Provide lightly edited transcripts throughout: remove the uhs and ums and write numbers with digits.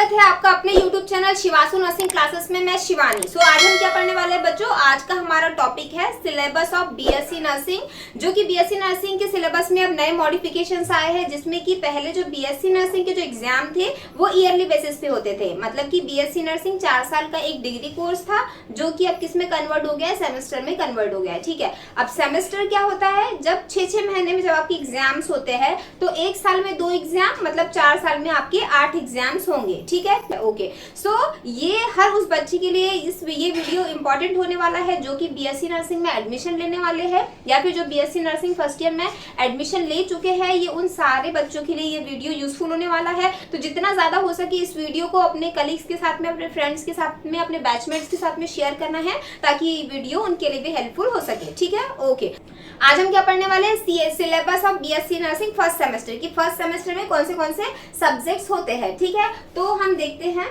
स्वागत है आपका अपने YouTube चैनल शिवासु नर्सिंग क्लासेस में। मैं शिवानी। आज हम क्या पढ़ने वाले हैं बच्चों? आज का हमारा टॉपिक है सिलेबस ऑफ बीएससी नर्सिंग, जो कि बीएससी नर्सिंग के सिलेबस में अब नए मॉडिफिकेशंस आए हैं, जिसमें कि पहले जो बीएससी नर्सिंग के जो एग्जाम थे वो ईयरली बेसिस पे होते थे। मतलब कि बीएससी नर्सिंग 4 साल का एक डिग्री कोर्स था, जो कि अब किस में कन्वर्ट हो गया है? सेमेस्टर में कन्वर्ट हो गया है। ठीक है, अब सेमेस्टर क्या होता है? जब 6-6 महीने में जब आपके एग्जाम्स होते हैं तो 1 साल में 2 एग्जाम, मतलब 4 साल में आपके 8 एग्जाम्स होंगे। ठीक है, ओके। सो ये हर उस बच्चे के लिए ये वीडियो इंपॉर्टेंट होने वाला है जो कि बीएससी नर्सिंग में एडमिशन लेने वाले हैं, या फिर जो बीएससी नर्सिंग फर्स्ट ईयर में एडमिशन ले चुके हैं। ये उन सारे बच्चों के लिए ये वीडियो यूजफुल होने वाला है। तो जितना ज्यादा हो सके इस वीडियो को अपने कलीग्स के साथ में, अपने फ्रेंड्स के साथ में, अपने बैचमेट्स के साथ में शेयर करना है, ताकि ये वीडियो उनके लिए भी हेल्पफुल हो सके। ठीक है, ओके। आज हम क्या पढ़ने वाले हैं? Syllabus of BSc nursing first semester की। फर्स्ट सेमेस्टर में कौन से सब्जेक्ट्स होते हैं। ठीक है, तो हम देखते हैं।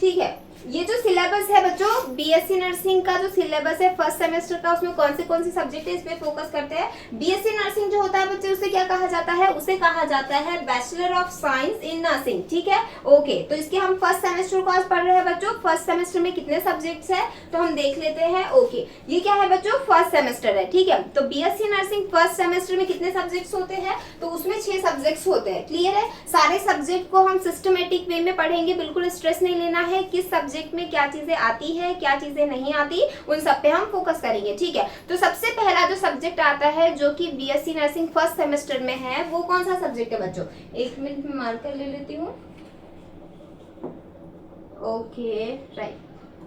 ठीक है, ये जो सिलेबस है बच्चों, बीएससी नर्सिंग का जो सिलेबस है फर्स्ट सेमेस्टर का, उसमें कौन से सब्जेक्ट है, इस पे फोकस करते हैं। बीएससी नर्सिंग जो होता है बच्चे, उसे क्या कहा जाता है? उसे कहा जाता है bachelor of science in nursing. ठीक है, ओके। तो इसके हम फर्स्ट सेमेस्टर को आज पढ़ रहे हैं बच्चों। फर्स्ट सेमेस्टर में कितने सब्जेक्ट्स है तो हम देख लेते हैं। ओके, ये क्या है बच्चों? फर्स्ट सेमेस्टर है। ठीक है, तो बीएससी नर्सिंग फर्स्ट सेमेस्टर में कितने सब्जेक्ट्स होते हैं? तो उसमें 6 सब्जेक्ट्स होते हैं। क्लियर है? सारे सब्जेक्ट को हम सिस्टमेटिक वे में पढ़ेंगे, बिल्कुल स्ट्रेस नहीं लेना है। किस सब्जेक्ट में क्या चीजें आती है, क्या चीजें नहीं आती, उन सब पे हम फोकस करेंगे। ठीक है, तो सबसे पहला जो सब्जेक्ट आता है जो कि बीएससी नर्सिंग फर्स्ट सेमेस्टर में है, वो कौन सा सब्जेक्ट है बच्चों? 1 मिनट में मार्कर ले लेती हूँ। ओके, राइट,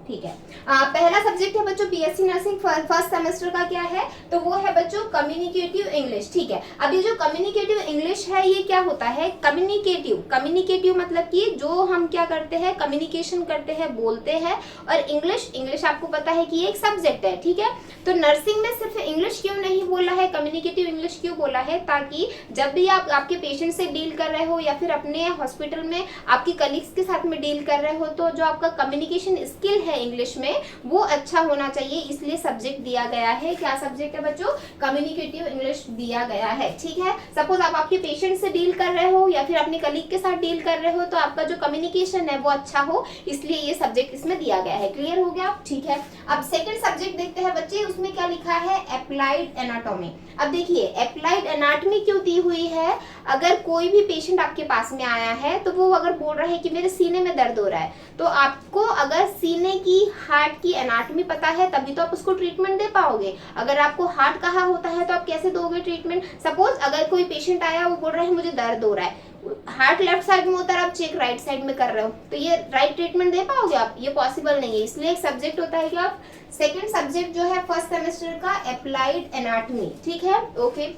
ठीक है। पहला सब्जेक्ट है बच्चों बीएससी नर्सिंग फर्स्ट सेमेस्टर का, क्या है? तो वो है बच्चों कम्युनिकेटिव इंग्लिश। ठीक है, अब ये जो कम्युनिकेटिव इंग्लिश है, ये क्या होता है? कम्युनिकेटिव मतलब कि जो हम क्या करते हैं, कम्युनिकेशन करते हैं, बोलते हैं। और इंग्लिश आपको पता है कि ये एक सब्जेक्ट है। ठीक है, तो नर्सिंग में सिर्फ इंग्लिश क्यों नहीं बोला है, कम्युनिकेटिव इंग्लिश क्यों बोला है? ताकि जब भी आप आपके पेशेंट से डील कर रहे हो, या फिर अपने हॉस्पिटल में आपके कलीग्स के साथ में डील कर रहे हो, तो जो आपका कम्युनिकेशन स्किल है इंग्लिश में, वो अच्छा होना चाहिए। इसलिए सब्जेक्ट दिया गया है। क्या सब्जेक्ट है बच्चों? कम्युनिकेटिव इंग्लिश दिया गया है। ठीक है, सपोज आप आपके पेशेंट से डील कर रहे हो, या फिर अपने कलीग के साथ डील कर रहे हो, तो आपका जो कम्युनिकेशन है वो अच्छा हो, इसलिए ये सब्जेक्ट इसमें दिया गया है। क्लियर हो गया? ठीक है, अब सेकंड सब्जेक्ट देखते हैं बच्चे। उसमें क्या लिखा है? Applied anatomy. अब देखिए, अप्लाइड एनाटॉमी क्यों दी हुई है? अगर कोई भी पेशेंट आपके पास में आया है, तो वो अगर बोल रहा है कि मेरे सीने में दर्द हो रहा है, तो आपको अगर सीने की, हार्ट की एनाटॉमी पता है, तभी तो आप उसको ट्रीटमेंट दे पाओगे। अगर आपको हार्ट कहाँ होता है तो आप कैसे दोगे ट्रीटमेंट? सपोज अगर कोई पेशेंट आया, वो बोल रहा है मुझे दर्द हो रहा है, हार्ट लेफ्ट साइड में होता है, आप चेक राइट साइड में कर रहे हो, तो ये राइट ट्रीटमेंट दे पाओगे आप? ये पॉसिबल नहीं है। इसलिए एक सब्जेक्ट होता है कि आप सेकंड सब्जेक्ट जो है फर्स्ट सेमेस्टर का, अप्लाइड एनाटॉमी। ठीक है, ओके।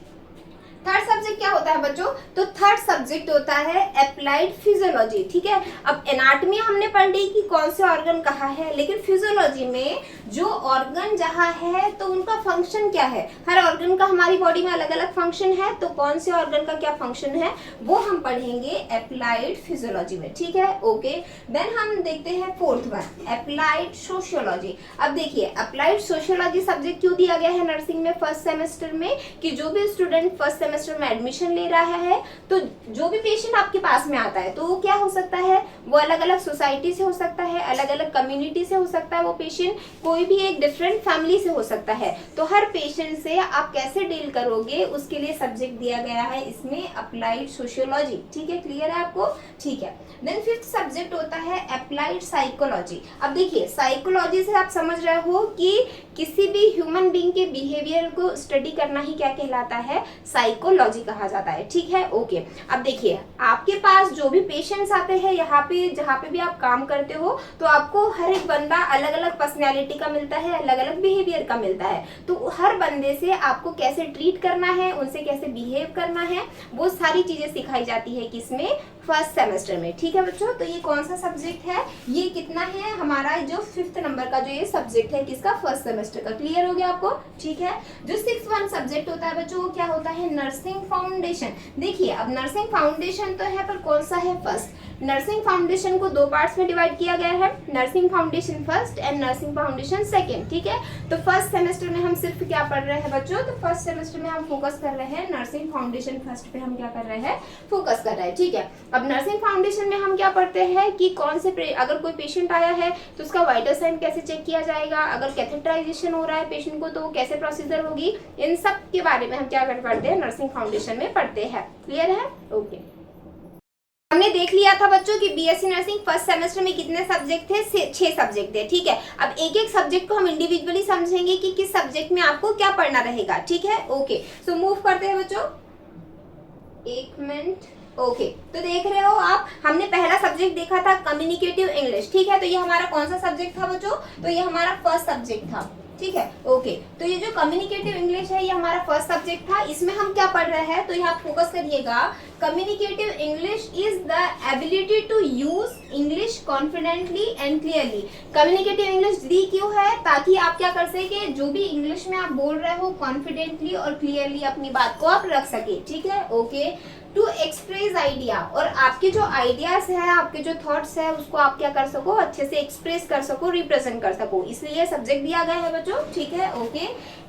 थर्ड सब्जेक्ट क्या होता है बच्चों? तो थर्ड सब्जेक्ट होता है अप्लाइड फिजियोलॉजी। ठीक है, अब एनाटॉमी हमने पढ़ ली कि कौन से ऑर्गन कहाँ है, लेकिन फिजियोलॉजी में जो ऑर्गन जहाँ है तो उनका फंक्शन क्या है। हर ऑर्गन का हमारी बॉडी में अलग अलग फंक्शन है, तो कौन से ऑर्गन का क्या फंक्शन है वो हम पढ़ेंगे अप्लाइड फिजियोलॉजी में। ठीक है, ओके। देन हम देखते हैं फोर्थ वन, अप्लाइड सोशियोलॉजी। अब देखिए, अप्लाइड सोशियोलॉजी सब्जेक्ट क्यों दिया गया है नर्सिंग में फर्स्ट सेमेस्टर में? कि जो भी स्टूडेंट फर्स्ट सेमेस्टर में एडमिशन ले रहा है, तो जो भी पेशेंट आपके पास में आता है, तो वो क्या हो सकता है? वो अलग अलग सोसाइटी से हो सकता है, अलग अलग कम्युनिटी से हो सकता है। वो पेशेंट कोई भी एक डिफरेंट फैमिली से हो सकता है। तो हर पेशेंट से आप कैसे डील करोगे, उसके लिए सब्जेक्ट दिया गया है इसमें अप्लाइड सोशियोलॉजी। ठीक है, क्लियर है आपको? ठीक है। देन फिफ्थ सब्जेक्ट होता है अप्लाइड साइकोलॉजी। अब देखिए, साइकोलॉजी से आप समझ रहे हो कि किसी भी ह्यूमन बीइंग के बिहेवियर को स्टडी करना ही क्या कहलाता है? साइकोलॉजी कहा जाता है। ठीक है, ओके। अब देखिए, आपके पास जो भी पेशेंट्स आते हैं, यहाँ पे जहाँ पे भी आप काम करते हो, तो आपको हर एक बंदा अलग अलग पर्सनैलिटी का मिलता है, अलग अलग बिहेवियर का मिलता है। तो हर बंदे से आपको कैसे ट्रीट करना है, उनसे कैसे बिहेव करना है, वो सारी चीजें सिखाई जाती है किसमें? फर्स्ट सेमेस्टर में। ठीक है बच्चों, तो ये कौन सा सब्जेक्ट है? ये कितना है हमारा? जो 5th नंबर का जो ये सब्जेक्ट है, किसका? फर्स्ट सेमेस्टर का। क्लियर हो गया आपको? ठीक है। जो 6th वन सब्जेक्ट होता है बच्चों, वो क्या होता है? Nursing foundation. देखिए, अब नर्सिंग फाउंडेशन तो है, पर कौन सा है? फर्स्ट। नर्सिंग फाउंडेशन को 2 पार्ट्स में डिवाइड किया गया है, nursing foundation first and nursing foundation second, ठीक है। तो फर्स्ट सेमेस्टर में हम सिर्फ क्या पढ़ रहे हैं बच्चों, तो फर्स्ट सेमेस्टर में हम फोकस कर रहे हैं नर्सिंग फाउंडेशन फर्स्ट पे, हम क्या कर रहे हैं, फोकस कर रहे हैं, ठीक है। अब नर्सिंग फाउंडेशन में हम क्या पढ़ते हैं कि कौन से अगर कोई पेशेंट आया है तो उसका वाइटल साइन कैसे चेक किया जाएगा, अगर कैथेटराइजेशन हो रहा है पेशेंट को तो कैसे प्रोसीजर होगी, इन सब के बारे में हम क्या कर पढ़ते हैं, नर्सिंग फाउंडेशन में पढ़ते हैं। क्लियर है? ओके। हमने देख लिया था बच्चों कि बीएससी नर्सिंग फर्स्ट सेमेस्टर में कितने सब्जेक्ट थे, 6 सब्जेक्ट थे, ठीक है। अब एक एक सब्जेक्ट को हम इंडिविजुअली समझेंगे कि किस सब्जेक्ट में आपको क्या पढ़ना रहेगा, ठीक है। ओके, सो मूव करते हैं बच्चों, 1 मिनट। ओके, तो देख रहे हो आप, हमने पहला सब्जेक्ट देखा था कम्युनिकेटिव इंग्लिश, ठीक है। तो ये हमारा कौन सा सब्जेक्ट था बच्चों, तो ये हमारा फर्स्ट सब्जेक्ट था, ठीक है। ओके, तो ये जो कम्युनिकेटिव इंग्लिश है ये हमारा फर्स्ट सब्जेक्ट था। इसमें हम क्या पढ़ रहे हैं, तो यहाँ फोकस करिएगा, communicative English is the ability to use English confidently and clearly. Communicative English दी क्यों है, ताकि आप क्या कर सके, जो भी इंग्लिश में आप बोल रहे हो कॉन्फिडेंटली और क्लियरली अपनी बात को आप रख सके, ठीक है। ओके, टू एक्सप्रेस आइडिया, और आपके जो आइडियाज है, आपके जो थॉट्स है, उसको आप क्या कर सको, अच्छे से एक्सप्रेस कर सको, रिप्रेजेंट कर सको, इसलिए सब्जेक्ट दिया गया है बच्चों, ठीक है। Okay,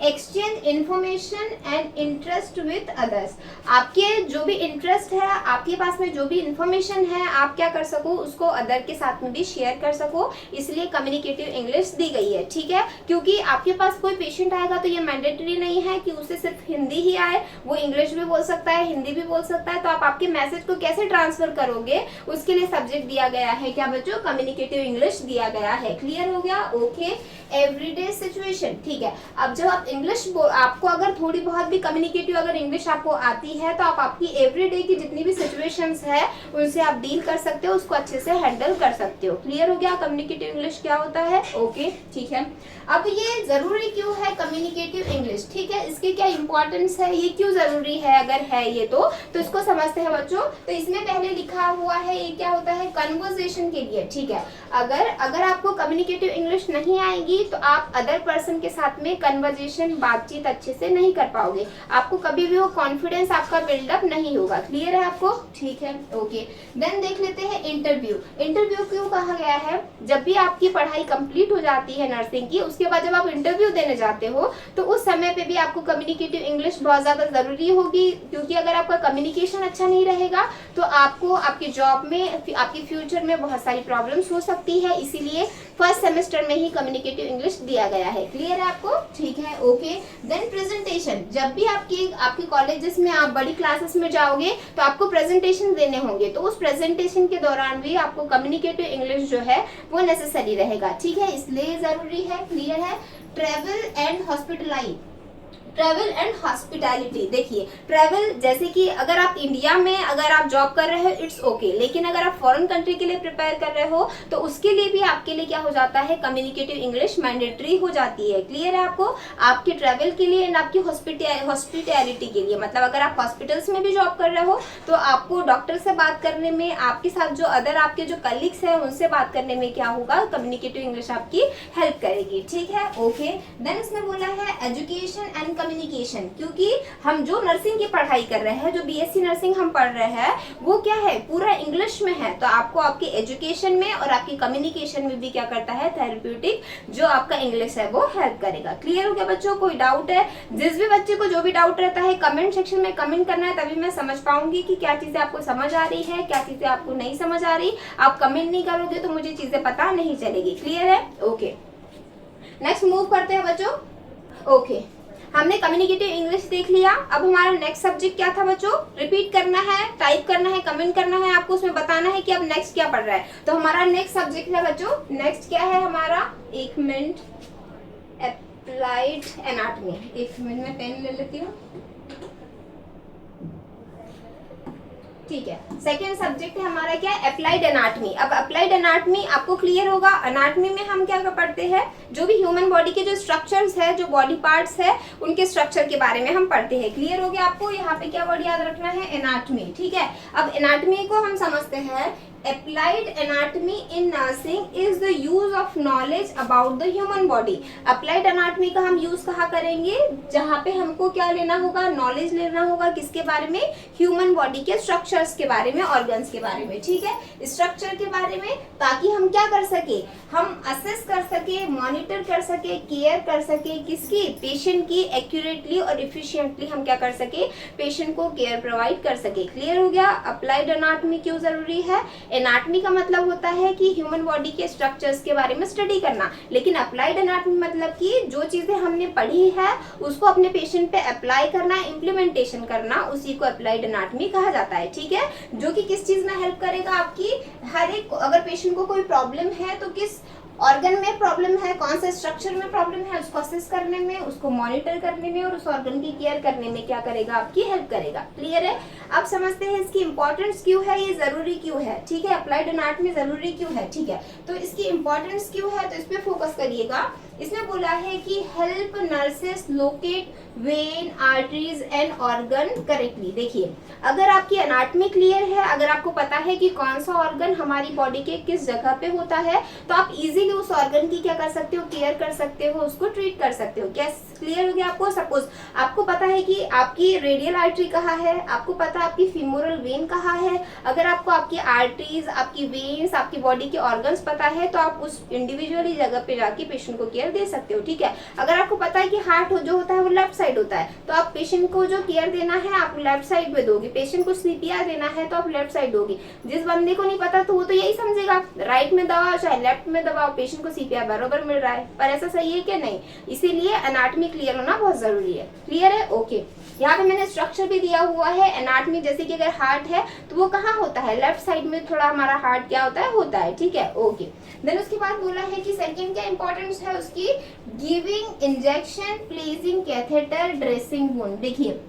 exchange information and interest with others, आपके जो भी इंटरेस्ट है, आपके पास में जो भी इंफॉर्मेशन है, आप क्या कर सको, उसको अदर के साथ में भी शेयर कर सको, इसलिए कम्युनिकेटिव इंग्लिश दी गई है, ठीक है। क्योंकि आपके पास कोई पेशेंट आएगा तो ये मैंडेटरी नहीं है कि उसे सिर्फ हिंदी ही आए, वो इंग्लिश भी बोल सकता है, हिंदी भी बोल सकता है, तो आप आपके मैसेज को कैसे ट्रांसफर करोगे, उसके लिए सब्जेक्ट दिया गया है क्या बच्चों, कम्युनिकेटिव इंग्लिश दिया गया है। क्लियर हो गया? ओके, एवरीडे सिचुएशन, ठीक है। अब जब आप इंग्लिश, आपको अगर थोड़ी बहुत भी कम्युनिकेटिव अगर इंग्लिश आपको आती है तो आप आपकी एवरीडे की जितनी भी सिचुएशंस है उनसे आप डील कर सकते हो, उसको अच्छे से हैंडल कर सकते हो। क्लियर हो गया कम्युनिकेटिव इंग्लिश क्या होता है? ओके, ठीक है। अब ये जरूरी क्यों है कम्युनिकेटिव इंग्लिश, ठीक है, इसके क्या इंपॉर्टेंस है, ये क्यों जरूरी है, अगर है ये तो इसको समझते हैं बच्चों। तो इसमें पहले लिखा हुआ है, ये क्या होता है, कन्वर्सेशन के लिए, ठीक है। अगर आपको कम्युनिकेटिव इंग्लिश नहीं आएगी तो आप अदर पर्सन के साथ में कन्वर्सेशन, बातचीत अच्छे से नहीं कर पाओगे, आपको कभी भी वो कॉन्फिडेंस आपका बिल्डअप नहीं होगा। क्लियर है आपको? ठीक है, ओके। देन देख लेते हैं इंटरव्यू। इंटरव्यू क्यों कहा गया है, जब भी आपकी पढ़ाई कंप्लीट हो जाती है नर्सिंग की, उसके बाद जब आप इंटरव्यू देने जाते हो तो उस समय पे भी आपको कम्युनिकेटिव इंग्लिश बहुत ज्यादा जरूरी होगी, क्योंकि अगर आपका कम्युनिकेशन अच्छा नहीं रहेगा तो आपको आपकी जॉब में, आपके फ्यूचर में बहुत सारी प्रॉब्लम्स हो सकती है, इसीलिए फर्स्ट सेमेस्टर में ही कम्युनिकेटिव इंग्लिश दिया गया है। क्लियर है आपको? ठीक है, ओके। देन प्रेजेंटेशन, जब भी आपके कॉलेजेस में आप बड़ी क्लासेस में जाओगे तो आपको प्रेजेंटेशन देने होंगे, तो उस प्रेजेंटेशन के दौरान भी आपको कम्युनिकेटिव इंग्लिश जो है वो नेसेसरी रहेगा, ठीक है, इसलिए जरूरी है। क्लियर है? ट्रेवल एंड हॉस्पिटैलिटी, देखिए ट्रैवल, जैसे कि अगर आप इंडिया में अगर आप जॉब कर रहे हो इट्स ओके, लेकिन अगर आप फॉरेन कंट्री के लिए प्रिपेयर कर रहे हो तो उसके लिए भी आपके लिए क्या हो जाता है, कम्युनिकेटिव इंग्लिश मैंडेटरी हो जाती है। क्लियर है आपको? आपके ट्रैवल के लिए एंड आपकी हॉस्पिटैलिटी के लिए, मतलब अगर आप हॉस्पिटल्स में भी जॉब कर रहे हो तो आपको डॉक्टर से बात करने में, आपके साथ जो अदर आपके जो कलीग्स हैं उनसे बात करने में क्या होगा, कम्युनिकेटिव इंग्लिश आपकी हेल्प करेगी, ठीक है, ओके। देन इसमें बोला है एजुकेशन एंड कम्युनिकेशन, क्योंकि हम जो नर्सिंग की पढ़ाई कर रहे हैं, जो बीएससी नर्सिंग हम पढ़ रहे हैं वो क्या है, पूरा इंग्लिश में है, तो आपको आपके एजुकेशन में और आपकी कम्युनिकेशन में भी क्या करता है, थेरेप्यूटिक जो आपका इंग्लिश है वो हेल्प करेगा। क्लियर हो गया बच्चों? कोई डाउट है? जिस भी बच्चे को जो भी डाउट रहता है कमेंट सेक्शन में कमेंट करना है, तभी मैं समझ पाऊंगी कि क्या चीजें आपको समझ आ रही है, क्या चीजें आपको नहीं समझ आ रही। आप कमेंट नहीं करोगे तो मुझे चीजें पता नहीं चलेगी। क्लियर है? ओके, नेक्स्ट मूव करते हैं बच्चों। ओके, हमने कम्युनिकेटिव इंग्लिश देख लिया। अब हमारा नेक्स्ट सब्जेक्ट क्या था बच्चों? रिपीट करना है, टाइप करना है, कमेंट करना है, आपको उसमें बताना है कि अब नेक्स्ट क्या पढ़ रहा है। तो हमारा नेक्स्ट सब्जेक्ट है बच्चों, नेक्स्ट क्या है हमारा, 1 मिनट, अप्लाइड एनाटॉमी। 1 मिनट में पेन ले लेती हूँ, ठीक है। सेकेंड सब्जेक्ट है हमारा क्या, अप्लाइड एनाटॉमी। अब अप्लाइड एनाटॉमी आपको क्लियर होगा, एनाटॉमी में हम क्या पढ़ते हैं, जो भी ह्यूमन बॉडी के जो स्ट्रक्चर्स है, जो बॉडी पार्ट्स है, उनके स्ट्रक्चर के बारे में हम पढ़ते हैं। क्लियर हो गया आपको? यहाँ पे क्या वर्ड याद रखना है, एनाटॉमी, ठीक है। अब एनाटॉमी को हम समझते हैं Applied anatomy in nursing is the use of knowledge about the human body. Applied anatomy का हम यूज कहाँ करेंगे, जहाँ पे हमको क्या लेना होगा, नॉलेज लेना होगा किसके बारे में, ह्यूमन बॉडी के स्ट्रक्चर्स के बारे में, ऑर्गन्स के बारे में, ठीक है, स्ट्रक्चर के बारे में, ताकि हम क्या कर सके, हम असेस कर सके, मॉनिटर कर सके, केयर कर सके किसकी, पेशेंट की, एक्यूरेटली और इफिशिएंटली हम क्या कर सके, पेशेंट को केयर प्रोवाइड कर सके। क्लियर हो गया। अप्लाइड एनाटॉमी क्यों जरूरी है, एनाटॉमी का मतलब होता है कि ह्यूमन बॉडी के स्ट्रक्चर्स के बारे में स्टडी करना, लेकिन अप्लाइड एनाटॉमी मतलब कि जो चीजें हमने पढ़ी है उसको अपने पेशेंट पे अप्लाई करना, इम्प्लीमेंटेशन करना, उसी को अप्लाइड एनाटॉमी कहा जाता है, ठीक है, जो कि किस चीज में हेल्प करेगा, आपकी हर एक, अगर पेशेंट को कोई प्रॉब्लम है तो किस ऑर्गन में प्रॉब्लम है, कौन से स्ट्रक्चर में प्रॉब्लम है, उसको असेस करने में, उसको मॉनिटर करने में और उस ऑर्गन की केयर करने में क्या करेगा, आपकी हेल्प करेगा। क्लियर है। अब समझते हैं इसकी इंपॉर्टेंस क्यों है, ये जरूरी क्यों है, ठीक है, अप्लाइड एनाटॉमी जरूरी क्यों है, ठीक है, तो इसकी इंपॉर्टेंस क्यों है, तो इस पे फोकस करिएगा। इसने बोला है कि help nurses locate when, arteries and organ correctly. देखिए, अगर आपकी एनाटॉमी क्लियर है, अगर आपको पता है कि कौन सा ऑर्गन हमारी बॉडी के किस जगह पे होता है, तो आप इजीली उस ऑर्गन की क्या कर सकते हो, केयर कर सकते हो, उसको ट्रीट कर सकते हो। क्या क्लियर हो गया आपको। सपोज आपको पता है कि आपकी रेडियल आर्टरी कहाँ है, आपको पता है आपकी फीमोरल वेन कहाँ है, अगर आपको आपकी आर्टरीज, आपकी वेन्स, आपकी बॉडी के ऑर्गन्स पता है, तो आप उस इंडिविजुअली जगह पे जाके पेशेंट को केयर दे सकते हो, ठीक है। अगर आपको पता है कि हार्ट जो होता है वो लेफ्ट साइड होता है, तो आप पेशेंट को जो केयर देना है आप लेफ्ट साइड में दोगे, पेशेंट को सीपीआर देना है तो आप लेफ्ट साइड दोगे। जिस बंदे को नहीं पता तो वो तो यही समझेगा राइट में दबाओ चाहे लेफ्ट में दबाओ, पेशेंट को सीपीआर बराबर मिल रहा है, पर ऐसा सही है क्या, नहीं। इसीलिए एनाटॉमी क्लियर होना बहुत जरूरी है। क्लियर है, ओके। यहाँ पे मैंने स्ट्रक्चर भी दिया हुआ है एनाटॉमी, जैसे कि अगर हार्ट है तो वो कहाँ होता है, लेफ्ट साइड में थोड़ा हमारा हार्ट क्या होता है, ठीक है, ओके। देन उसके बाद बोला है कि सेकंड क्या इंपॉर्टेंस है उसकी, giving injection, placing catheter, dressing wound. देखिए,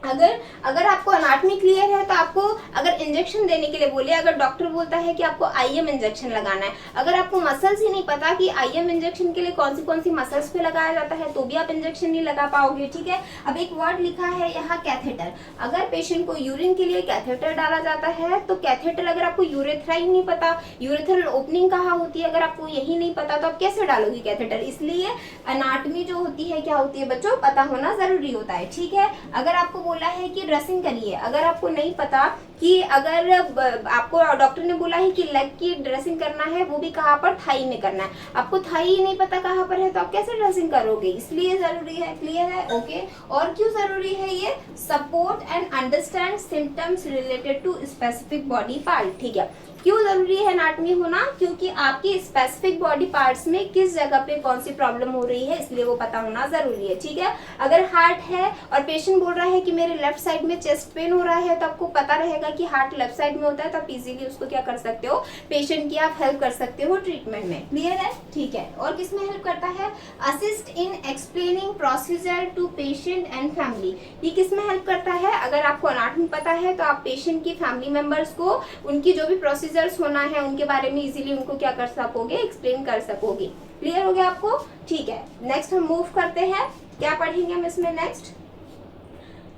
अगर आपको एनाटॉमी क्लियर है तो आपको अगर इंजेक्शन देने के लिए बोले, अगर डॉक्टर बोलता है कि आपको आईएम इंजेक्शन लगाना है, अगर आपको मसल्स ही नहीं पता कि आईएम इंजेक्शन के लिए कौन सी मसल्स पे लगाया जाता है, तो भी आप इंजेक्शन नहीं लगा पाओगे, ठीक है। अब एक वर्ड लिखा है यहाँ कैथेटर, अगर पेशेंट को यूरिन के लिए कैथेटर डाला जाता है तो कैथेटर, अगर आपको यूरेथ्रा ही नहीं पता, यूरेथ्रल ओपनिंग कहाँ होती है, अगर आपको यही नहीं पता तो आप कैसे डालोगे कैथेटर। इसलिए एनाटॉमी जो होती है क्या होती है बच्चों, पता होना जरूरी होता है, ठीक है। अगर आपको बोला है कि ड्रेसिंग करिए, अगर आपको नहीं पता कि अगर आपको डॉक्टर ने बोला है कि लेग की ड्रेसिंग करना है, वो भी कहाँ पर, थाई में करना है, आपको थाई ही नहीं पता कहाँ पर है, तो आप कैसे ड्रेसिंग करोगे, इसलिए जरूरी है। क्लियर है, ओके। और क्यों जरूरी है ये, support and understand symptoms related to specific body part, ठीक है। क्यों जरूरी है एनाटॉमी होना, क्योंकि आपकी स्पेसिफिक बॉडी पार्ट्स में किस जगह पे कौन सी प्रॉब्लम हो रही है, इसलिए वो पता होना जरूरी है, ठीक है। अगर हार्ट है और पेशेंट बोल रहा है कि मेरे लेफ्ट साइड में चेस्ट पेन हो रहा है, तो आपको पता रहेगा कि हार्ट लेफ्ट साइड में होता है, तो आप इजीली उसको क्या कर सकते हो, पेशेंट की आप हेल्प कर सकते हो ट्रीटमेंट में। क्लियर है, ठीक है। और किसमें हेल्प करता है, assist in explaining procedure to patient and family. ये किसमें हेल्प करता है, अगर आपको एनाटॉमी पता है तो आप पेशेंट की फैमिली मेंबर्स को उनकी जो भी प्रोसीजर्स होना है उनके बारे में इजीली उनको क्या कर सकोगे, एक्सप्लेन कर सकोगे। क्लियर हो गया आपको, ठीक है। नेक्स्ट हम मूव करते हैं, क्या पढ़ेंगे हम इसमें नेक्स्ट,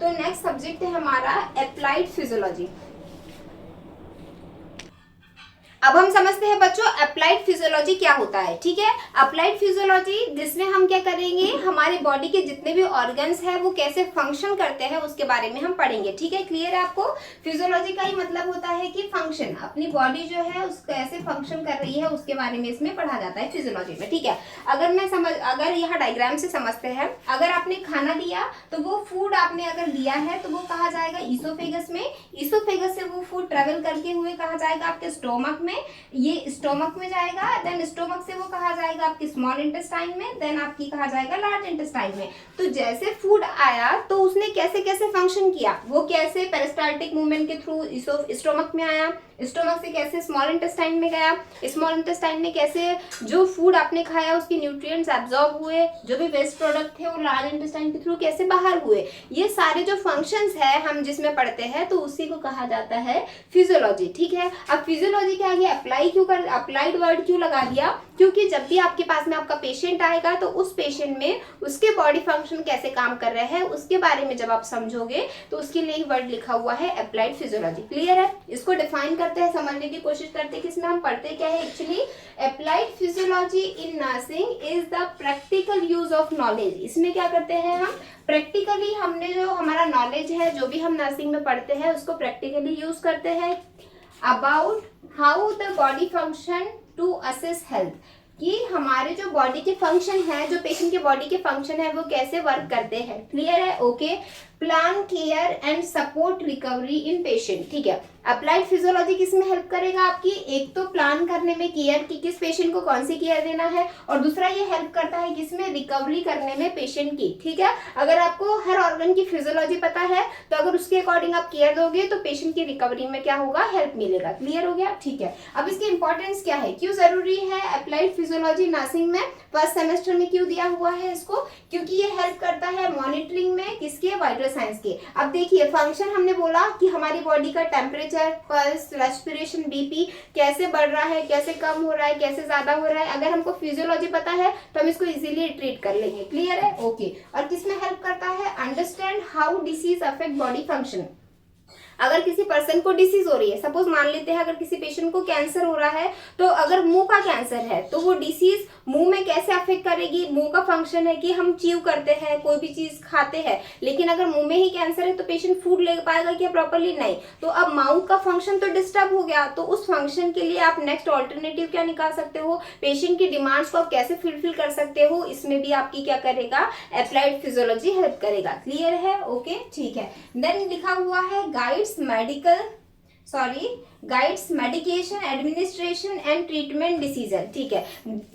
तो नेक्स्ट सब्जेक्ट है हमारा अप्लाइड फिजियोलॉजी। अब हम समझते हैं बच्चों अप्लाइड फिजियोलॉजी क्या होता है, ठीक है। अप्लाइड फिजियोलॉजी जिसमें हम क्या करेंगे, हमारे बॉडी के जितने भी ऑर्गन्स हैं वो कैसे फंक्शन करते हैं उसके बारे में हम पढ़ेंगे, ठीक है। क्लियर है आपको। फिजियोलॉजी का ही मतलब होता है कि फंक्शन, अपनी बॉडी जो है उसको कैसे फंक्शन कर रही है उसके बारे में इसमें पढ़ा जाता है फिजियोलॉजी में, ठीक है। अगर यहाँ डायग्राम से समझते हैं, अगर आपने खाना दिया तो वो फूड आपने अगर दिया है तो वो कहा जाएगा ईसोफेगस में, ईसोफेगस से वो फूड ट्रेवल करके हुए कहा जाएगा आपके स्टोमक में, ये स्टोमक में जाएगा, देन स्टोमक से वो कहा जाएगा आपकी स्मॉल इंटेस्टाइन में, देन आपकी कहा जाएगा लार्ज इंटेस्टाइन में। तो जैसे फूड आया तो उसने कैसे कैसे फंक्शन किया, वो कैसे पेरिस्टाल्टिक मूवमेंट के थ्रू स्टोमक में आया, स्टोमक से कैसे स्मॉल इंटेस्टाइन में गया, स्मॉल इंटेस्टाइन में कैसे जो फूड आपने खाया उसके न्यूट्रिएंट्स एब्जॉर्ब हुए, जो भी वेस्ट प्रोडक्ट थे वो लार्ज इंटेस्टाइन के थ्रू कैसे बाहर हुए, ये सारे जो फंक्शंस है हम जिसमें पढ़ते हैं तो उसी को कहा जाता है फिजियोलॉजी, ठीक है। अब फिजियोलॉजी के आगे ये अप्लाइड वर्ड क्यों लगा दिया, क्योंकि जब भी आपके पास में आपका पेशेंट आएगा तो उस पेशेंट में उसके बॉडी फंक्शन कैसे काम कर रहे हैं उसके बारे में जब आप समझोगे तो उसके लिए वर्ड लिखा हुआ है अप्लाइड फिजियोलॉजी। क्लियर है? इसको डिफाइन करते हैं, समझने की कोशिश करते हैं कि इसमें हम पढ़ते क्या है actually. Applied physiology in nursing is the practical use of knowledge. इसमें क्या करते हैं हम, प्रैक्टिकली हमने जो हमारा नॉलेज है जो भी हम नर्सिंग में पढ़ते हैं उसको प्रैक्टिकली यूज करते हैं about how the body function to assess health, कि हमारे जो बॉडी के फंक्शन है, जो पेशेंट के बॉडी के फंक्शन है वो कैसे वर्क करते हैं। क्लियर है? Okay. Plan care and support recovery in patient. ठीक है, अप्लाइड फिजियोलॉजी किसमें हेल्प करेगा आपकी, एक तो प्लान करने में केयर की किस पेशेंट को कौन सी केयर देना है, और दूसरा ये हेल्प करता है किसमें, रिकवरी करने में पेशेंट की। ठीक है, अगर आपको हर ऑर्गन की फिजियोलॉजी पता है तो अगर उसके अकॉर्डिंग आप केयर दोगे तो पेशेंट की रिकवरी में क्या होगा, हेल्प मिलेगा। क्लियर हो गया? ठीक है, अब इसकी इंपॉर्टेंस क्या है, क्यों जरूरी है अप्लाइड फिजियोलॉजी नर्सिंग में, फर्स्ट सेमेस्टर में क्यों दिया हुआ है इसको, क्योंकि ये हेल्प करता है मॉनिटरिंग में किसके, वाइटल साइंस के। अब देखिए फंक्शन हमने बोला कि हमारी बॉडी का टेम्परेचर, पल्स, रेस्पिरेशन, बीपी कैसे बढ़ रहा है, कैसे कम हो रहा है, कैसे ज्यादा हो रहा है, अगर हमको फिजियोलॉजी पता है तो हम इसको इजीली ट्रीट कर लेंगे। क्लियर है? ओके। और किसमें हेल्प करता है, understand how disease affect body function. अगर किसी पर्सन को डिसीज हो रही है, सपोज मान लेते हैं अगर किसी पेशेंट को कैंसर हो रहा है, तो अगर मुंह का कैंसर है तो वो डिसीज मुंह में कैसे अफेक्ट करेगी, मुंह का फंक्शन है कि हम च्यू करते हैं, कोई भी चीज खाते हैं, लेकिन अगर मुंह में ही कैंसर है तो पेशेंट फूड ले पाएगा क्या प्रॉपरली, नहीं। तो अब माउथ का फंक्शन तो डिस्टर्ब हो गया, तो उस फंक्शन के लिए आप नेक्स्ट ऑल्टरनेटिव क्या निकाल सकते हो, पेशेंट की डिमांड्स को आप कैसे फुलफिल कर सकते हो, इसमें भी आपकी क्या करेगा, अप्लाइड फिजियोलॉजी हेल्प करेगा। क्लियर है? ओके, ठीक है। देन लिखा हुआ है guides medication administration and treatment decision. ठीक है,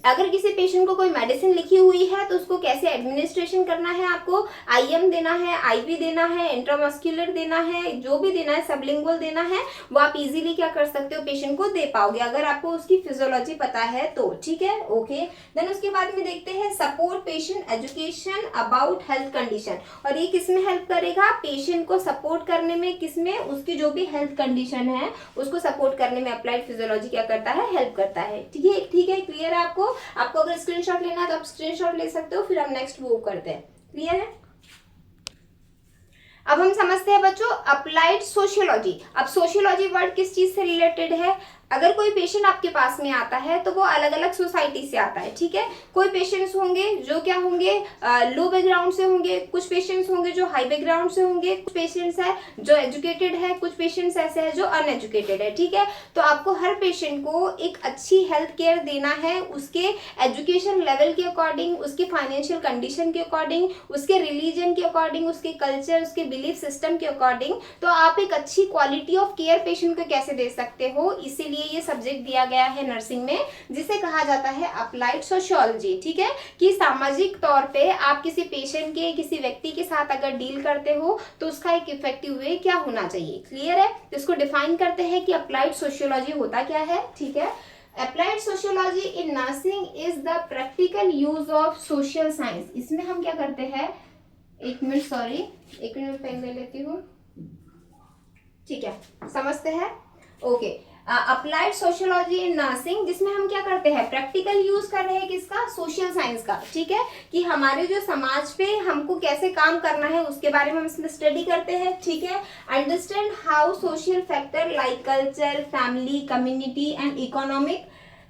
अगर किसी पेशेंट को कोई मेडिसिन लिखी हुई है तो उसको कैसे एडमिनिस्ट्रेशन करना है, आपको आईएम देना है, आईवी देना है, इंट्रामस्कुलर देना है, जो भी देना है, सबलिंगुअल देना है, वो आप इजीली क्या कर सकते हो, पेशेंट को दे पाओगे अगर आपको उसकी फिजियोलॉजी पता है तो। ठीक है, ओके। देन उसके बाद में देखते हैं support patient education about health condition, और ये किसमें हेल्प करेगा, पेशेंट को सपोर्ट करने में, किसमें, उसकी जो भी हेल्थ कंडीशन है उसको सपोर्ट करने में अप्लाइड फिजियोलॉजी क्या करता है, हेल्प करता है। ठीक है, ठीक है, क्लियर है आपको अगर स्क्रीनशॉट लेना है तो आप स्क्रीनशॉट ले सकते हो, फिर हम नेक्स्ट मूव करते हैं। क्लियर है? अब हम समझते हैं बच्चों अप्लाइड सोशियोलॉजी। अब सोशियोलॉजी वर्ड किस चीज से रिलेटेड है, अगर कोई पेशेंट आपके पास में आता है तो वो अलग अलग सोसाइटी से आता है। ठीक है, कोई पेशेंट्स होंगे जो क्या होंगे, लो बैकग्राउंड से होंगे, कुछ पेशेंट्स होंगे जो हाई बैकग्राउंड से होंगे, कुछ पेशेंट्स है जो एजुकेटेड है, कुछ पेशेंट्स ऐसे हैं जो अनएजुकेटेड है। ठीक है, तो आपको हर पेशेंट को एक अच्छी हेल्थ केयर देना है उसके एजुकेशन लेवल के अकॉर्डिंग, उसके फाइनेंशियल कंडीशन के अकॉर्डिंग, उसके रिलीजन के अकॉर्डिंग, उसके कल्चर, उसके बिलीफ सिस्टम के अकॉर्डिंग। तो आप एक अच्छी क्वालिटी ऑफ केयर पेशेंट को कैसे दे सकते हो, इसीलिए ये सब्जेक्ट दिया गया है नर्सिंग में, जिसे कहा जाता है अप्लाइड सोशियोलॉजी। ठीक है, कि सामाजिक तौर पे आप किसी पेशेंट के, किसी व्यक्ति के साथ अगर डील करते हो तो उसका एक इफेक्टिव वे क्या होना चाहिए। क्लियर है? तो इसको डिफाइन करते हैं कि अप्लाइड सोशियोलॉजी होता क्या है। ठीक है, applied sociology in nursing is the practical use of social science. इसमें हम क्या करते हैं, एक मिनट पेन ले लेती हूँ। ठीक है, समझते हैं? Okay, applied sociology in nursing, जिसमें हम क्या करते हैं, प्रैक्टिकल यूज कर रहे हैं किसका, सोशल साइंस का। ठीक है, कि हमारे जो समाज पे हमको कैसे काम करना है उसके बारे में हम इसमें स्टडी करते हैं। ठीक है, understand how social factor like culture, family, community and economic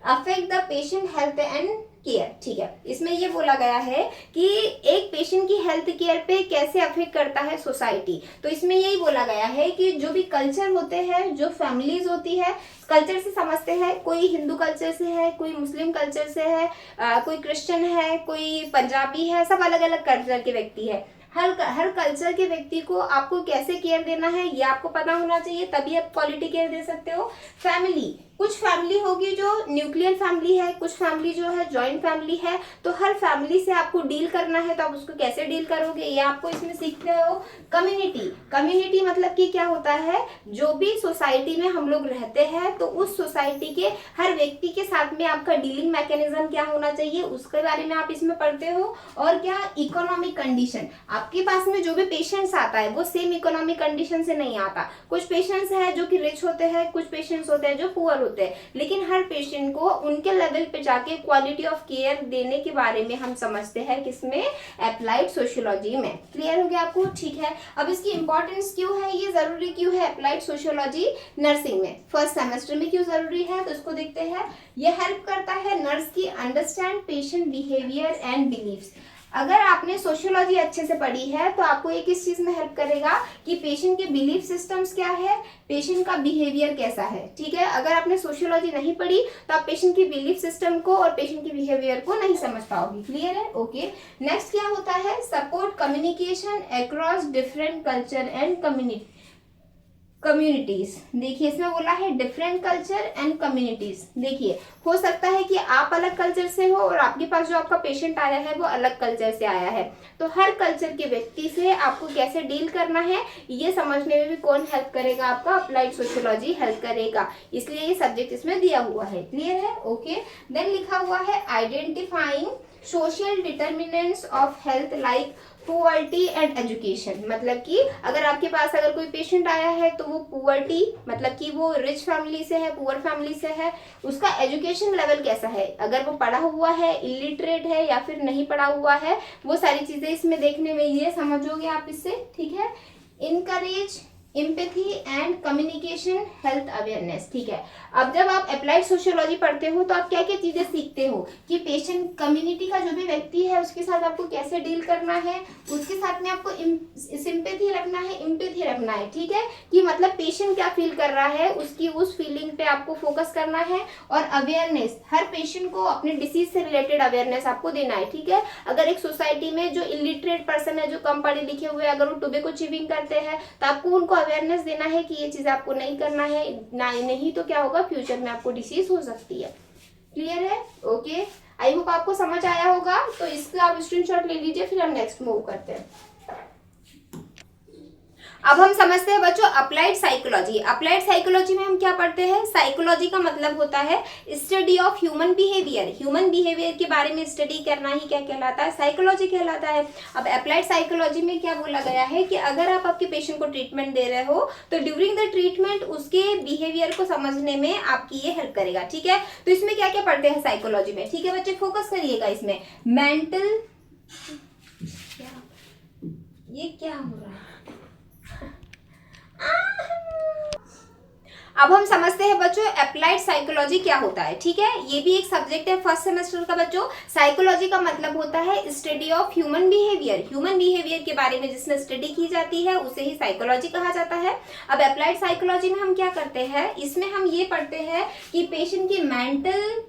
affect the patient health and care. ठीक है, इसमें ये बोला गया है कि एक पेशेंट की हेल्थ केयर पे कैसे अफेक्ट करता है सोसाइटी। तो इसमें यही बोला गया है कि जो भी कल्चर होते हैं, जो फैमिलीज होती है, कल्चर से समझते हैं, कोई हिंदू कल्चर से है, कोई मुस्लिम कल्चर से है, कोई क्रिश्चियन है, कोई पंजाबी है, सब अलग अलग कल्चर के व्यक्ति है। हर कल्चर के व्यक्ति को आपको कैसे केयर देना है ये आपको पता होना चाहिए, तभी आप क्वालिटी केयर दे सकते हो। फैमिली, कुछ फैमिली होगी जो न्यूक्लियर फैमिली है, कुछ फैमिली जो है जॉइंट फैमिली है, तो हर फैमिली से आपको डील करना है तो आप उसको कैसे डील करोगे ये आपको इसमें सीखते हो। कम्युनिटी मतलब कि क्या होता है, जो भी सोसाइटी में हम लोग रहते हैं तो उस सोसाइटी के हर व्यक्ति के साथ में आपका डीलिंग मैकेनिज्म क्या होना चाहिए उसके बारे में आप इसमें पढ़ते हो। और क्या, इकोनॉमिक कंडीशन, आपके पास में जो भी पेशेंट्स आता है वो सेम इकोनॉमिक कंडीशन से नहीं आता। कुछ पेशेंट्स है जो कि रिच होते हैं, कुछ पेशेंट्स होते हैं जो पुअर होते हैं, लेकिन हर पेशेंट को उनके लेवल पे जाके क्वालिटी ऑफ केयर देने के बारे में हम समझते हैं किसमें, अप्लाइड सोशियोलॉजी में। क्लियर हो गया आपको? ठीक है, अब इसकी इंपॉर्टेंस क्यों है, ये जरूरी क्यों है अप्लाइड सोशियोलॉजी नर्सिंग में, फर्स्ट सेमेस्टर में क्यों जरूरी है, तो इसको देखते हैं। ये हेल्प करता है नर्स की understand patient behaviour and believes. अगर आपने सोशियोलॉजी अच्छे से पढ़ी है तो आपको ये किस चीज में हेल्प करेगा कि पेशेंट के बिलीफ सिस्टम्स क्या है, पेशेंट का बिहेवियर कैसा है। ठीक है, अगर आपने सोशियोलॉजी नहीं पढ़ी तो आप पेशेंट की बिलीफ सिस्टम को और पेशेंट के बिहेवियर को नहीं समझ पाओगे। क्लियर है? ओके, नेक्स्ट क्या होता है, support communication across different culture and communities. देखिए इसमें बोला है डिफरेंट कल्चर एंड कम्युनिटीज। देखिए हो सकता है कि आप अलग कल्चर से हो और आपके पास जो आपका पेशेंट आया है वो अलग कल्चर से आया है, तो हर कल्चर के व्यक्ति से आपको कैसे डील करना है ये समझने में भी कौन हेल्प करेगा, आपका अप्लाइड सोशियोलॉजी हेल्प करेगा, इसलिए ये सब्जेक्ट इसमें दिया हुआ है। क्लियर है? ओके, देन लिखा हुआ है identifying social determinants of health like poverty and education. मतलब कि अगर आपके पास अगर कोई पेशेंट आया है तो वो पुअर्टी मतलब कि वो रिच फैमिली से है, पुअर फैमिली से है, उसका एजुकेशन लेवल कैसा है, अगर वो पढ़ा हुआ है, इलिटरेट है या फिर नहीं पढ़ा हुआ है, वो सारी चीजें इसमें देखने में ये समझोगे आप इससे। ठीक है, encourage empathy and communication health awareness. ठीक है, अब जब आप अप्लाइड सोशियोलॉजी पढ़ते हो तो आप क्या क्या चीजें सीखते हो कि पेशेंट कम्युनिटी का जो भी व्यक्ति है उसके साथ आपको कैसे डील करना है, उसके साथ में आपको सिंपैथी रखना है, एम्पैथी रखना है। ठीक है, कि मतलब पेशेंट क्या फील कर रहा है उसकी उस फीलिंग पे आपको फोकस करना है, और अवेयरनेस, हर पेशेंट को अपने डिसीज से रिलेटेड अवेयरनेस आपको देना है। ठीक है, अगर एक सोसाइटी में जो इलिटरेट पर्सन है, जो कम पढ़े लिखे हुए, अगर वो टोबैको च्यूइंग करते हैं तो आपको उनको अवेयरनेस देना है कि ये चीज आपको नहीं करना है, ना नहीं तो क्या होगा, फ्यूचर में आपको डिसीज हो सकती है। क्लियर है? ओके, आई होप आपको समझ आया होगा, तो इसका आप स्क्रीनशॉट ले लीजिए, फिर हम नेक्स्ट मूव करते हैं। अब हम समझते हैं बच्चों अप्लाइड साइकोलॉजी। अप्लाइड साइकोलॉजी में हम क्या पढ़ते हैं, साइकोलॉजी का मतलब होता है study of human behaviour. Human behaviour के बारे में स्टडी करना ही क्या कहलाता है, साइकोलॉजी कहलाता है। अब अप्लाइड साइकोलॉजी में क्या बोला गया है कि अगर आप आपके पेशेंट को ट्रीटमेंट दे रहे हो तो ड्यूरिंग द ट्रीटमेंट उसके बिहेवियर को समझने में आपकी ये हेल्प करेगा। ठीक है, तो इसमें क्या क्या पढ़ते हैं साइकोलॉजी में। ठीक है बच्चे, फोकस करिएगा इसमें। मेंटल, ये क्या हो रहा है, अब हम समझते हैं बच्चों अप्लाइड साइकोलॉजी क्या होता है। ठीक है, ये भी एक सब्जेक्ट है फर्स्ट सेमेस्टर का बच्चों। साइकोलॉजी का मतलब होता है study of human behaviour. Human behaviour के बारे में जिसमें स्टडी की जाती है उसे ही साइकोलॉजी कहा जाता है। अब अप्लाइड साइकोलॉजी में हम क्या करते हैं, इसमें हम ये पढ़ते हैं कि पेशेंट की मेंटल,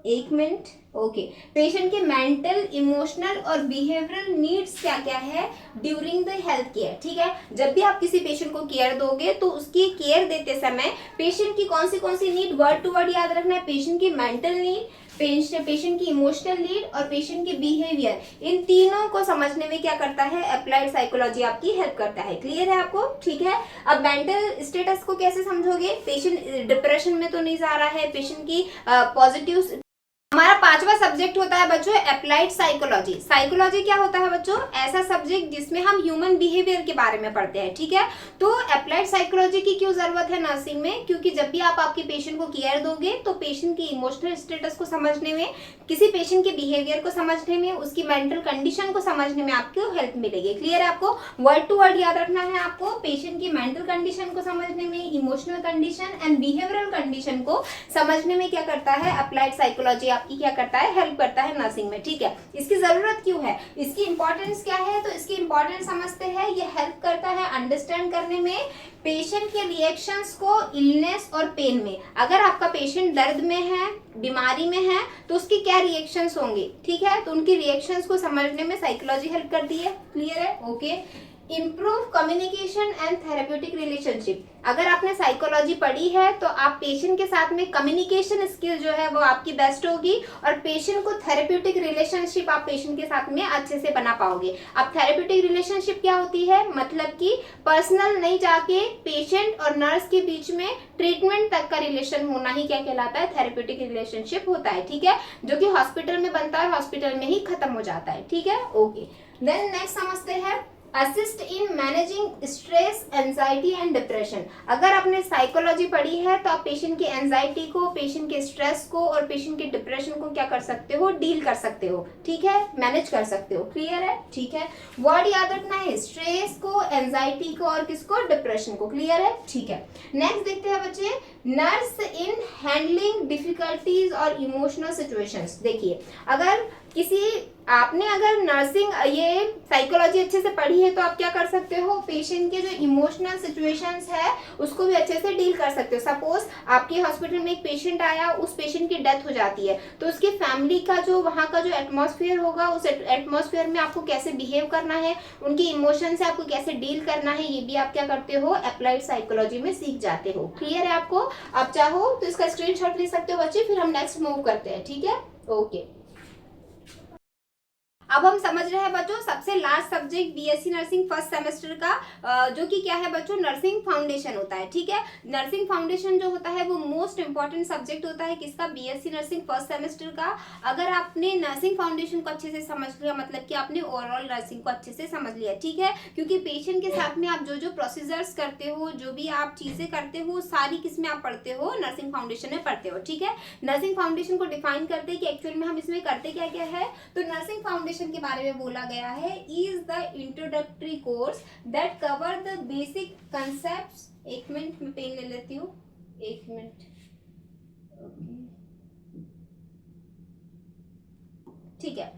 एक मिनट, ओके, पेशेंट के मेंटल, इमोशनल और बिहेवियरल नीड्स क्या क्या है ड्यूरिंग द हेल्थ केयर। ठीक है, जब भी आप किसी पेशेंट को केयर दोगे तो उसकी केयर देते समय पेशेंट की कौन सी नीड, वर्ड टू वर्ड याद रखना है, पेशेंट की मेंटल नीड, पेशेंट की इमोशनल नीड और पेशेंट की बिहेवियर, इन तीनों को समझने में क्या करता है अप्लाइड साइकोलॉजी आपकी हेल्प करता है। क्लियर है आपको? ठीक है, अब मेंटल स्टेटस को कैसे समझोगे, पेशेंट डिप्रेशन में तो नहीं जा रहा है, पेशेंट की पॉजिटिव। हमारा पांचवा सब्जेक्ट होता है बच्चों अप्लाइड साइकोलॉजी। साइकोलॉजी क्या होता है बच्चों, ऐसा सब्जेक्ट जिसमें हम ह्यूमन बिहेवियर के बारे में पढ़ते हैं। ठीक है, तो अप्लाइड साइकोलॉजी की क्यों जरूरत है नर्सिंग में, क्योंकि जब भी आप आपके पेशेंट को केयर दोगे तो पेशेंट की इमोशनल स्टेटस को समझने में, किसी पेशेंट के बिहेवियर को समझने में, उसकी मेंटल कंडीशन को समझने में आपको हेल्प मिलेगी। क्लियर है आपको? वर्ड टू वर्ड याद रखना है आपको, पेशेंट की मेंटल कंडीशन को समझने में, emotional condition and behavioural condition को समझने में क्या करता है अप्लाइड साइकोलॉजी आपकी क्या करता है, हेल्प करता है नर्सिंग में। ठीक है, इसकी जरूरत क्यों है, इसकी इंपॉर्टेंस क्या है, तो इसकी इंपॉर्टेंस समझते हैं। ये हेल्प करता है अंडरस्टैंड करने में पेशेंट के रिएक्शंस को इलनेस और पेन में। अगर आपका पेशेंट दर्द में है, बीमारी में है, तो उसके क्या रिएक्शंस होंगे। ठीक है, तो उनकी रिएक्शंस को समझने में साइकोलॉजी हेल्प करती है। क्लियर है? Okay, improve communication and therapeutic relationship. अगर आपने साइकोलॉजी पढ़ी है तो आप पेशेंट के साथ में कम्युनिकेशन स्किल जो है वो आपकी बेस्ट होगी, और पेशेंट को थेरेप्यूटिक रिलेशनशिप आप पेशेंट के साथ में अच्छे से बना पाओगे। अब थेरेप्यूटिक रिलेशनशिप क्या होती है, मतलब कि पर्सनल नहीं जाके पेशेंट और नर्स के बीच में ट्रीटमेंट तक का रिलेशन होना ही क्या कहलाता है, थेरेप्यूटिक रिलेशनशिप होता है। ठीक है, जो कि हॉस्पिटल में बनता है, हॉस्पिटल में ही खत्म हो जाता है। ठीक है, ओके, देन नेक्स्ट समझते हैं assist in managing stress, anxiety and depression. अगर आपने साइकोलॉजी पढ़ी है तो आप पेशेंट की एंजाइटी को, पेशेंट के स्ट्रेस को और पेशेंट के डिप्रेशन को क्या कर सकते हो, डील कर सकते हो, ठीक है, मैनेज कर सकते हो। क्लियर है, ठीक है। वर्ड याद रखना है, स्ट्रेस को, एंजाइटी को और किसको, डिप्रेशन को। क्लियर है, ठीक है। नेक्स्ट देखते हैं बच्चे, नर्स इन हैंडलिंग डिफिकल्टीज और इमोशनल सिचुएशंस। देखिए, अगर आपने अगर नर्सिंग ये साइकोलॉजी अच्छे से पढ़ी है तो आप क्या कर सकते हो, पेशेंट के जो इमोशनल सिचुएशंस है उसको भी अच्छे से डील कर सकते हो। सपोज आपके हॉस्पिटल में एक पेशेंट आया, उस पेशेंट की डेथ हो जाती है, तो उसकी फैमिली का जो वहाँ का जो एटमॉस्फेयर होगा, उस एटमॉस्फेयर में आपको कैसे बिहेव करना है, उनकी इमोशन से आपको कैसे डील करना है, ये भी आप क्या करते हो, अप्लाइड साइकोलॉजी में सीख जाते हो। क्लियर है आपको? आप चाहो तो इसका स्क्रीनशॉट ले सकते हो बच्चे, फिर हम नेक्स्ट मूव करते हैं, ठीक है, ओके। अब हम समझ रहे हैं बच्चों सबसे last subject BSc nursing first semester का, जो कि क्या है बच्चों, नर्सिंग फाउंडेशन होता है, ठीक है। नर्सिंग फाउंडेशन जो होता है वो मोस्ट इंपॉर्टेंट सब्जेक्ट होता है किसका, बीएससी नर्सिंग फर्स्ट सेमेस्टर का। अगर आपने नर्सिंग फाउंडेशन को अच्छे से समझ लिया, मतलब कि आपने ओवरऑल नर्सिंग को अच्छे से समझ लिया, ठीक है, क्योंकि पेशेंट के साथ में आप जो जो प्रोसीजर्स करते हो, जो भी आप चीजें करते हो, सारी किस में आप पढ़ते हो, नर्सिंग फाउंडेशन में पढ़ते हो, ठीक है। नर्सिंग फाउंडेशन को डिफाइन करते हैं कि एक्चुअल में हम इसमें करते क्या क्या है। तो नर्सिंग फाउंडेशन के बारे में बोला गया है, is the introductory course that cover the basic concepts. एक मिनट में पेन ले लेती हूँ, एक मिनट, ठीक है।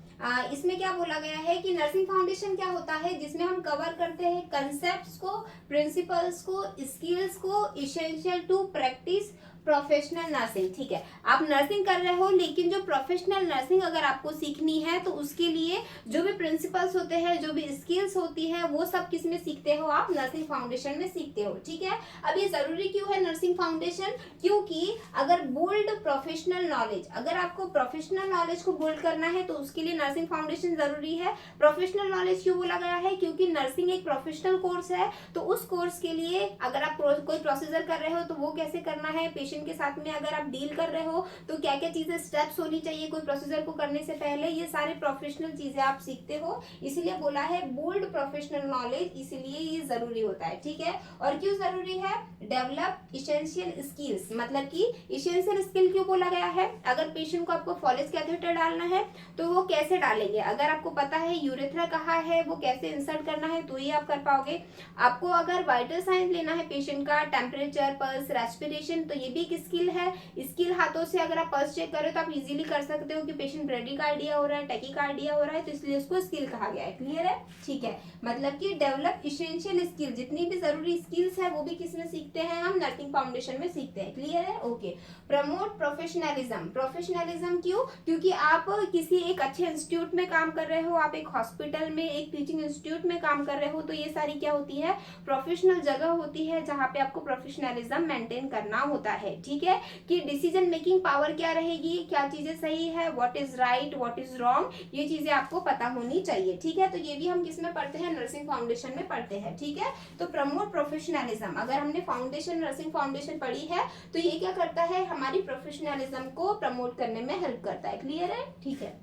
इसमें क्या बोला गया है कि नर्सिंग फाउंडेशन क्या होता है, जिसमें हम कवर करते हैं कंसेप्ट्स को, प्रिंसिपल्स को, स्किल्स को, essential to practise professional nursing, ठीक है। आप नर्सिंग कर रहे हो, लेकिन जो प्रोफेशनल नर्सिंग अगर आपको सीखनी है तो उसके लिए जो भी प्रिंसिपल्स होते हैं, जो भी स्किल्स होती है, वो सब किस में सीखते हो, आप नर्सिंग फाउंडेशन में सीखते हो, ठीक है। अब ये जरूरी क्यों है नर्सिंग फाउंडेशन, क्योंकि अगर बोल्ड प्रोफेशनल नॉलेज, अगर आपको प्रोफेशनल नॉलेज को बोल्ड करना है तो उसके लिए नर्सिंग फाउंडेशन जरूरी है। प्रोफेशनल नॉलेज क्यों बोला गया है, क्योंकि नर्सिंग एक प्रोफेशनल कोर्स है, तो उस कोर्स के लिए अगर आप कोई प्रोसीजर कर रहे हो तो वो कैसे करना है, पेशेंट के साथ में अगर आप डील कर रहे हो तो क्या क्या चीजें, स्टेप्स होनी चाहिए कोई प्रोसीजर को करने से पहले, ये सारे प्रोफेशनल चीजें आप सीखते हो। इसलिए बोला है बोल्ड प्रोफेशनल नॉलेज, इसलिए ये जरूरी होता है, ठीक है। और क्यों जरूरी है, डेवलप इसेंशियल स्किल्स, मतलब कि इसेंशियल स्किल क्यों बोला गया है, अगर पेशेंट को आपको फॉलेज कैथेटर डालना है तो वो कैसे डालेंगे, अगर आपको पता है यूरेथ्रा कहाँ है, वो कैसे इंसर्ट करना है, तो ये आप कर पाओगे। आपको अगर वाइटल साइंस लेना है पेशेंट का, टेम्परेचर, पल्स, रेस्पिरेशन, तो ये भी एक स्किल है। स्किल हाथों से अगर आप पल्स चेक करो तो आप इजीली कर सकते हो कि पेशेंट ब्रेडिकार्डिया हो रहा है, टैकीकार्डिया हो रहा है, तो इसलिए उसको स्किल कहा गया है। क्लियर है, ठीक है। मतलब कि डेवलप इसेंशियल स्किल, जितनी भी जरूरी स्किल्स है वो भी किसमें सीखते हैं, हम नर्सिंग फाउंडेशन में सीखते हैं। क्लियर है, ओके। प्रमोट प्रोफेशनलिज्म, प्रोफेशनलिज्म क्यों, क्योंकि आप किसी एक अच्छे इंस्टीट्यूट में काम कर रहे हो, आप एक हॉस्पिटल में, एक टीचिंग इंस्टीट्यूट में काम कर रहे हो, तो ये सारी क्या होती है, प्रोफेशनल जगह होती है जहाँ पे आपको प्रोफेशनलिज्म मेंटेन करना होता है, ठीक है। कि डिसीजन मेकिंग पावर क्या रहेगी, क्या चीजें सही है, what is right, what is wrong, ये चीजें आपको पता होनी चाहिए, ठीक है। तो ये भी हम किसमें पढ़ते हैं, नर्सिंग फाउंडेशन में पढ़ते हैं, ठीक है। तो प्रमोट प्रोफेशनलिज्म, अगर हमने फाउंडेशन, नर्सिंग फाउंडेशन पढ़ी है तो ये क्या करता है, हमारी प्रोफेशनलिज्म को प्रमोट करने में हेल्प करता है। क्लियर है, ठीक है।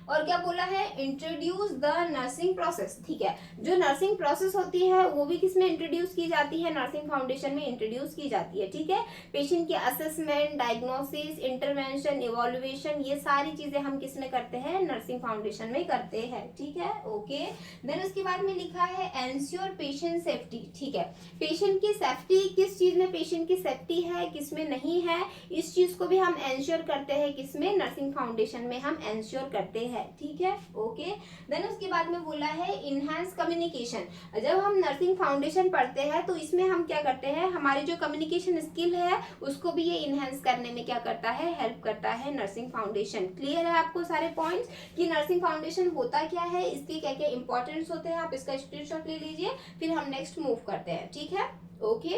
और क्या बोला है, इंट्रोड्यूस द नर्सिंग प्रोसेस, ठीक है। जो नर्सिंग प्रोसेस होती है वो भी किसमें इंट्रोड्यूस की जाती है, नर्सिंग फाउंडेशन में इंट्रोड्यूस की जाती है, ठीक है। पेशेंट की असेसमेंट, डायग्नोसिस, इंटरवेंशन, इवोल्यूशन, ये सारी चीजें हम किसमें करते हैं, नर्सिंग फाउंडेशन में करते हैं, ठीक है, ओके। देन उसके बाद में लिखा है एंश्योर पेशेंट सेफ्टी, ठीक है। पेशेंट की सेफ्टी, किस चीज में पेशेंट की सेफ्टी है, किसमें नहीं है, इस चीज को भी हम एंश्योर करते हैं, किसमें, नर्सिंग फाउंडेशन में हम एंश्योर करते हैं, ठीक है, ओके। देन उसके बाद में बोला है इनहैंस कम्युनिकेशन, जब हम नर्सिंग फाउंडेशन पढ़ते हैं तो इसमें हम क्या करते हैं, हमारी जो कम्युनिकेशन स्किल है उसको भी ये इनहैंस करने में क्या करता है, हेल्प करता है नर्सिंग फाउंडेशन। क्लियर है आपको सारे पॉइंट्स कि नर्सिंग फाउंडेशन होता क्या है, इसके क्या क्या इंपॉर्टेंस होते हैं, आप इसका स्क्रीनशॉट ले लीजिए, फिर हम नेक्स्ट मूव करते हैं, ठीक है, ओके,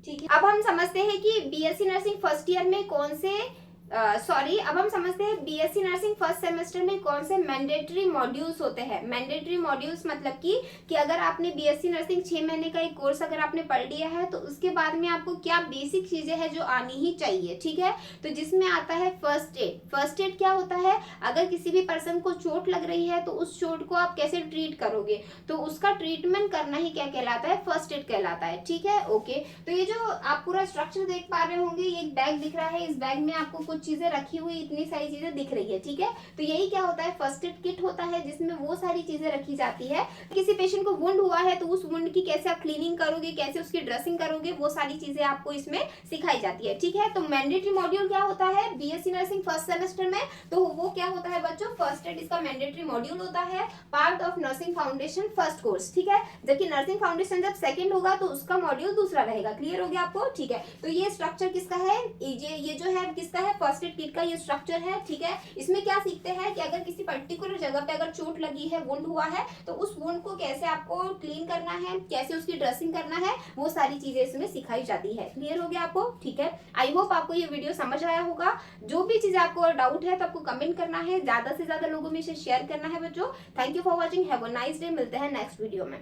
ठीक है। अब हम समझते हैं कि बीएससी नर्सिंग फर्स्ट ईयर में कौन से सॉरी, अब हम समझते हैं बीएससी नर्सिंग फर्स्ट सेमेस्टर में कौन से मैंडेटरी मॉड्यूल्स होते हैं। मैंडेटरी मॉड्यूल्स मतलब कि अगर आपने बीएससी नर्सिंग 6 महीने का एक कोर्स अगर आपने पढ़ लिया है तो उसके बाद में आपको क्या बेसिक चीजें हैं जो आनी ही चाहिए, ठीक है। तो जिसमें आता है फर्स्ट एड। फर्स्ट एड क्या होता है, अगर किसी भी पर्सन को चोट लग रही है तो उस चोट को आप कैसे ट्रीट करोगे, तो उसका ट्रीटमेंट करना ही क्या कहलाता है, फर्स्ट एड कहलाता है, ठीक है। ओके, तो ये जो आप पूरा स्ट्रक्चर देख पा रहे होंगे, ये एक बैग दिख रहा है, इस बैग में आपको कुछ चीजें रखी हुई, इतनी सारी चीजें दिख रही है, ठीक है। तो यही क्या होता है, फर्स्ट एड किट होता है, जिसमें वो सारी चीजें रखी जाती है। किसी पेशेंट को वुंड हुआ है तो उस वुंड की कैसे आप क्लीनिंग करोगे, कैसे उसकी ड्रेसिंग करोगे, वो सारी चीजें आपको इसमें सिखाई जाती है, ठीक है। तो मैंडेटरी मॉड्यूल क्या होता है बीएससी नर्सिंग फर्स्ट सेमेस्टर में, तो वो क्या होता है बच्चों, फर्स्ट एड इसका मैंडेटरी मॉड्यूल होता है, part of nursing foundation first course, ठीक है। जबकि नर्सिंग फाउंडेशन जब सेकंड होगा तो उसका मॉड्यूल दूसरा रहेगा। क्लियर हो गया आपको, ठीक है। तो ये स्ट्रक्चर किसका है, ये जो है किसका है, फर्स्ट एड किट का ये स्ट्रक्चर है, ठीक है। इसमें क्या सीखते हैं कि अगर किसी पर्टिकुलर जगह पे अगर चोट लगी है, वुंड हुआ है, तो उस वुंड को कैसे आपको क्लीन करना है, कैसे उसकी ड्रेसिंग करना है, वो सारी चीजें इसमें सिखाई जाती है। क्लियर हो गया आपको, ठीक है। आई होप आपको ये वीडियो समझ आया होगा। जो भी चीजें आपको डाउट है तो आपको कमेंट करना है, ज्यादा से ज्यादा लोगों में इसे शेयर करना है बच्चों। Thank you for watching, have a nice day. मिलते हैं नेक्स्ट वीडियो में।